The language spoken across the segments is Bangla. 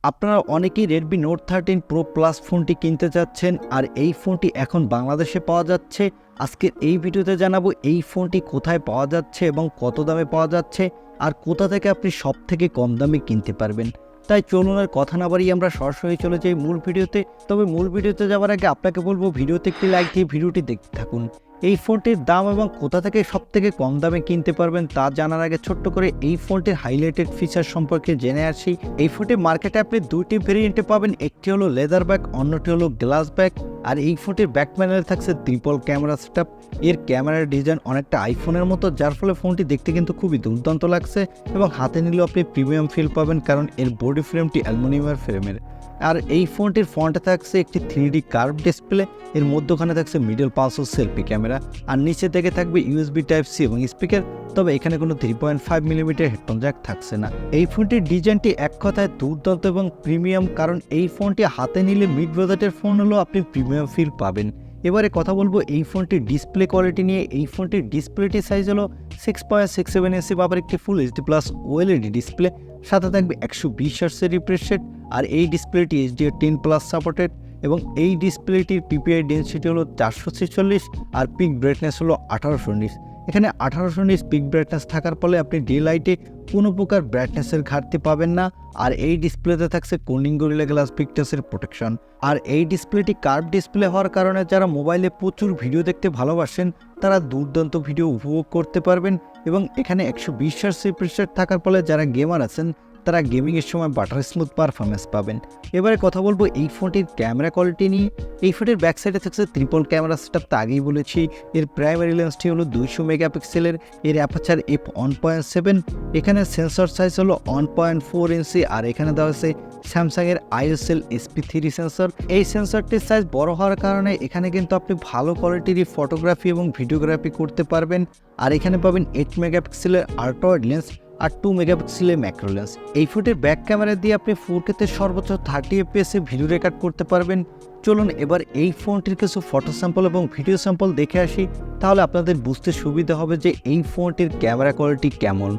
আপনারা অনেকেই Redmi Note 13 Pro Plus ফোনটি কিনতে চাচ্ছেন আর এই ফোনটি এখন বাংলাদেশে পাওয়া যাচ্ছে। আজকের এই ভিডিওতে জানাবো এই ফোনটি কোথায় পাওয়া যাচ্ছে এবং কত দামে পাওয়া যাচ্ছে আর কোথা থেকে আপনি সবথেকে কম দামে কিনতে পারবেন। তাই চলুন আর কথা না বাড়িয়ে আমরা সরাসরি চলে যাই মূল ভিডিওতে। তবে মূল ভিডিওতে যাওয়ার আগে আপনাকে বলবো ভিডিওতে একটি লাইক দিয়ে ভিডিওটি দেখতে থাকুন। এই ফোনটির দাম এবং কোথা থেকে সবথেকে কম দামে কিনতে পারবেন তা জানার আগে ছোট্ট করে এই ফোনটির হাইলাইটেড ফিচার সম্পর্কে জেনে আসি। এই ফোনটি মার্কেটে আপনি দুইটি ভেরিয়েন্টে পাবেন, একটি হলো লেদার ব্যাক, অন্যটি হলো গ্লাস ব্যাক। আর এই ফোনটির ব্যাক প্যানেলে থাকছে ট্রিপল ক্যামেরা সেটআপ। এর ক্যামেরার ডিজাইন অনেকটা আইফোনের মতো, যার ফলে ফোনটি দেখতে কিন্তু খুবই দুর্দান্ত লাগছে এবং হাতে নিলেও আপনি প্রিমিয়াম ফিল পাবেন, কারণ এর বডি ফ্রেমটি অ্যালুমিনিয়ামের ফ্রেমের। আর এই ফোনটির ফ্রন্টে থাকছে একটি 3D কার্ভ ডিসপ্লে, এর মধ্যখানে থাকছে মিডল পালস ও সেলফি ক্যামেরা, আর নিচে থেকে থাকবে USB Type-C এবং স্পিকার। তবে এখানে কোনো 3.5 মিলিমিটার হেডফোন জ্যাক থাকছে না। এই ফোনটির ডিজাইনটি এক কথায় দুর্দান্ত এবং প্রিমিয়াম, কারণ এই ফোনটি হাতে নিলে মিড বাজেটের ফোন হলেও আপনি প্রিমিয়াম ফিল পাবেন। এবারে কথা বলবো এই ফোনটির ডিসপ্লে কোয়ালিটি নিয়ে। এই ফোনটির ডিসপ্লেটি সাইজ হলো 6.67 ইঞ্চি পাবেন একটি ফুল HD+ OLED ডিসপ্লে, সাথে থাকবে 120 হার্টজের রিফ্রেশ রেট। আর এই ডিসপ্লেটি HDR10+ সাপোর্টেড এবং এই ডিসপ্লেটির PPI ডেন্সিটি হলো 446 আর পিক ব্রাইটনেস হলো 1819। এখানে 1819 পিক ব্রাইটনেস থাকার ফলে আপনি ডে লাইটে কোনো প্রকার ব্রাইটনেসের ঘাটতি পাবেন না। আর এই ডিসপ্লেতে থাকছে কোর্নিং গরিলা গ্লাস পিকচার্সের প্রোটেকশন। আর এই ডিসপ্লেটি কার্ভ ডিসপ্লে হওয়ার কারণে যারা মোবাইলে প্রচুর ভিডিও দেখতে ভালোবাসেন তারা দুর্দান্ত ভিডিও উপভোগ করতে পারবেন। এবং এখানে 120 হার্টজ রিফ্রেশ রেট থাকার ফলে যারা গেমার আছেন তারা গেমিংয়ের সময় বাটার স্মুথ পারফরমেন্স পাবেন। এবারে কথা বলবো এই ফোনটির ক্যামেরা কোয়ালিটি নিয়ে। এই ফোনটির ব্যাক সাইডে থাকছে ট্রিপল ক্যামেরা সেটআপ, তা আগেই বলেছি। এর প্রাইমারি লেন্সটি হলো 200 মেগাপিক্সেলের, এর অ্যাপারচার f1.7। এখানে সেন্সর সাইজ হলো 1.4 ইঞ্চি, আর এখানে দেওয়া আছে স্যামসাংয়ের ISL SP3 সেন্সর। এই সেন্সরটির সাইজ বড় হওয়ার কারণে এখানে কিন্তু আপনি ভালো কোয়ালিটির ফটোগ্রাফি এবং ভিডিওগ্রাফি করতে পারবেন। আর এখানে পাবেন 8 মেগাপিক্সেলের আল্ট্রা ওয়াইড লেন্স আর 2 মেগাপিক্সেলের ম্যাক্রো লেন্স। এই ফোনটির ব্যাক ক্যামেরা দিয়ে আপনি 4K-তে সর্বোচ্চ 30 FPS ভিডিও রেকর্ড করতে পারবেন। চলুন এবার এই ফোনটির কিছু ফটো স্যাম্পল এবং ভিডিও স্যাম্পল দেখে আসি, তাহলে আপনাদের বুঝতে সুবিধা হবে যে এই ফোনটির ক্যামেরা কোয়ালিটি কেমন।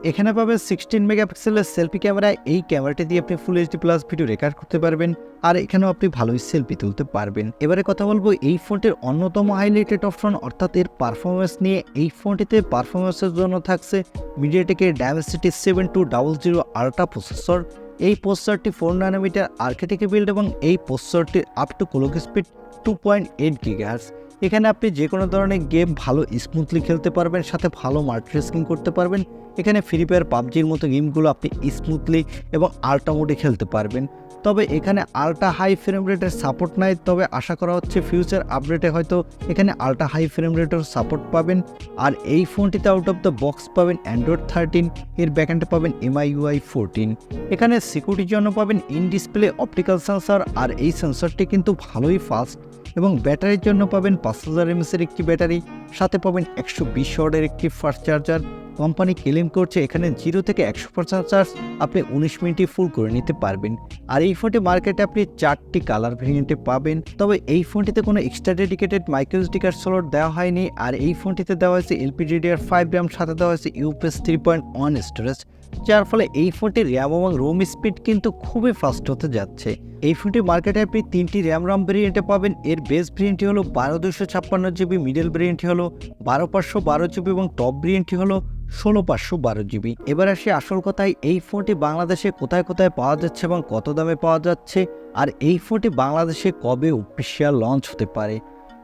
এখানে পাবেন 16 মেগাপিক্সেলের সেলফি ক্যামেরা। এই ক্যামেরাটি দিয়ে আপনি ফুল HD+ ভিডিও রেকর্ড করতে পারবেন, আর এখানেও আপনি ভালোই সেলফি তুলতে পারবেন। এবারে কথা বলবো এই ফোনটির অন্যতম হাইলাইটেড অপশন অর্থাৎ এর পারফরমেন্স নিয়ে। এই ফোনটিতে পারফরমেন্সের জন্য থাকছে মিডিয়াটেকের Dimensity 7200 আল্ট্রা প্রসেসর। এই প্রসেসরটি 4 ন্যানোমিটার আর্কিটেক্টে বিল্ড এবং এই প্রসেসরটির up to clock speed 2.8 GHz। এখানে আপনি যে কোনো ধরনের গেম ভালো স্মুথলি খেলতে পারবেন, সাথে ভালো মাল্টিটাস্কিং করতে পারবেন। এখানে ফ্রি ফায়ার, পাবজির মতো গেমগুলো আপনি স্মুথলি এবং আল্ট্রা মোডে খেলতে পারবেন। তবে এখানে আল্ট্রা হাই ফ্রেম রেটের সাপোর্ট নাই, তবে আশা করা হচ্ছে ফিউচার আপডেটে হয়তো এখানে আল্ট্রা হাই ফ্রেম রেটের সাপোর্ট পাবেন। আর এই ফোনটিতে আউট অফ দ্য বক্স পাবেন Android 13, এর ব্যাকএন্ডে পাবেন MIUI 14। এখানে সিকিউরিটির জন্য পাবেন ইন ডিসপ্লে অপটিক্যাল সেন্সর, আর এই সেন্সরটি কিন্তু ভালোই ফাস্ট। এবং ব্যাটারির জন্য পাবেন 5000 mAh একটি ব্যাটারি, সাথে পাবেন 120 ওয়াটের একটি ফাস্ট চার্জার। কোম্পানি ক্লেম করছে এখানে 0 থেকে 100% চার্জ আপনি 19 মিনিটে ফুল করে নিতে পারবেন। আর এই ফোনটি মার্কেটে আপনি 4টি কালার ভেরিয়েন্টে পাবেন। তবে এই ফোনটিতে কোনো extra dedicated microSD card slot দেওয়া হয়নি। আর এই ফোনটিতে দেওয়া হয়েছে LPDDR5 RAM, সাথে দেওয়া হয়েছে UFS 3.1 স্টোরেজ, যার ফলে এই ফোনটির র্যাম এবং রোম স্পিড কিন্তু খুবই ফাস্ট হতে যাচ্ছে। এই ফোনটি মার্কেটে আপনি 3টি র্যাম ভেরিয়েন্টে পাবেন। এর বেস ভেরিয়েন্টটি হলো 12256 GB, মিডল ভেরিয়েন্টটি হলো 12512 GB এবং টপ ভেরিয়েন্টটি হলো 16512 GB। এবার আসি আসল কথায়, এই ফোনটি বাংলাদেশে কোথায় কোথায় পাওয়া যাচ্ছে এবং কত দামে পাওয়া যাচ্ছে, আর এই ফোনটি বাংলাদেশে কবে অফিশিয়াল লঞ্চ হতে পারে।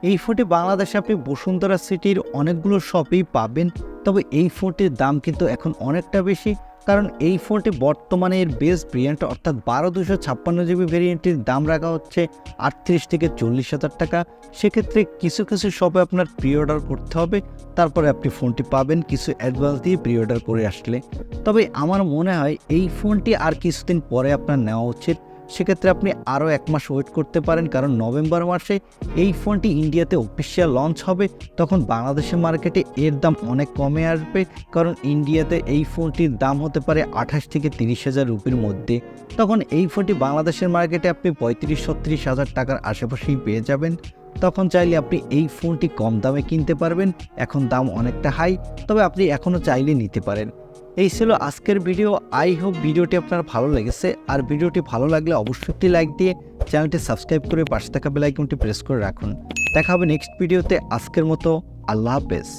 এই ফোনটি বাংলাদেশে আপনি বসুন্ধরা সিটির অনেকগুলো শপেই পাবেন। তবে এই ফোনটির দাম কিন্তু এখন অনেকটা বেশি, কারণ এই ফোনটি বর্তমানে এর বেস ভেরিয়েন্ট অর্থাৎ 12/256 GB ভেরিয়েন্টের দাম রাখা হচ্ছে 38 থেকে 40,000 টাকা। সেক্ষেত্রে কিছু কিছু শপে আপনার প্রি অর্ডার করতে হবে, তারপরে আপনি ফোনটি পাবেন কিছু অ্যাডভান্স দিয়ে প্রি অর্ডার করে আসলে। তবে আমার মনে হয় এই ফোনটি আর কিছুদিন পরে আপনার নেওয়া উচিত। সেক্ষেত্রে আপনি আরও 1 মাস ওয়েট করতে পারেন, কারণ নভেম্বর মাসে এই ফোনটি ইন্ডিয়াতে অফিসিয়াল লঞ্চ হবে। তখন বাংলাদেশের মার্কেটে এর দাম অনেক কমে আসবে, কারণ ইন্ডিয়াতে এই ফোনটির দাম হতে পারে 28 থেকে 30,000 রুপির মধ্যে। তখন এই ফোনটি বাংলাদেশের মার্কেটে আপনি 35-36,000 টাকার আশেপাশেই পেয়ে যাবেন। তখন চাইলে আপনি এই ফোনটি কম দামে কিনতে পারবেন। এখন দাম অনেকটা হাই, তবে আপনি এখনও চাইলে নিতে পারেন। এই ছিল আজকের ভিডিও। আই হোপ ভিডিওটি আপনার ভালো লেগেছে। আর ভিডিওটি ভালো লাগলে অবশ্যই একটি লাইক দিয়ে চ্যানেলটি সাবস্ক্রাইব করে পাশে থাকা বেল আইকনটি প্রেস করে রাখুন। দেখা হবে নেক্সট ভিডিওতে। আজকের মতো আল্লাহ হাফেজ।